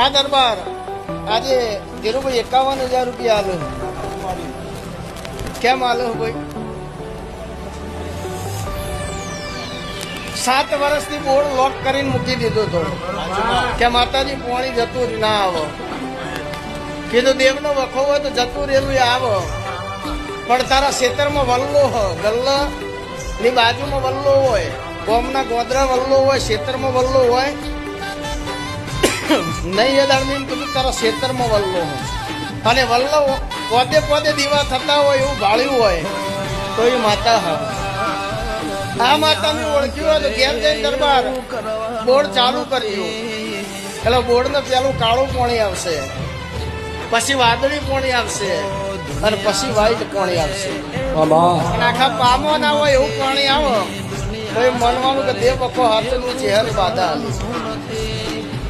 આ દરબાર આજે ધીરુભાઈ 51,000 રૂપિયા આલો. કેમ આલો ભાઈ? 7 વર્ષથી બોર્ડ લોક કરીને મૂકી દીધો હતો કે માતાજી પોણી જતું ના આવો. કીધું દેવનો વખો હોય તો જતું રહેલું આવો, પણ તારા ખેતરમાં વલ્લો ગલ્લા ની બાજુમાં વલ્લો હોય, ગોમના ગોદરા વલ્લો હોય, ખેતરમાં વલ્લો હોય નહીં. એ દરમિયાન કીધું તારા ખેતરમાં વલ્લો હોય અને વલ્લો પોતે પોતે દીવા થતા હોય એવું ભાળ્યું હોય તો એ માતા હા. આ માતાને ઓળખ્યું હોય તો ઘેર જઈને દરબાર બોર્ડ ચાલુ કર્યું. એટલે બોર્ડને પેલું કાળું પોણી આવશે, પછી વાદળી પોણી આવશે અને પછી વ્હાઈટ પોણી આવશે. અને આખા પામો ના હોય એવું પાણી આવો તો એ માનવાનું કે દેવ પખો હાથની ચહેર બાધા આલી.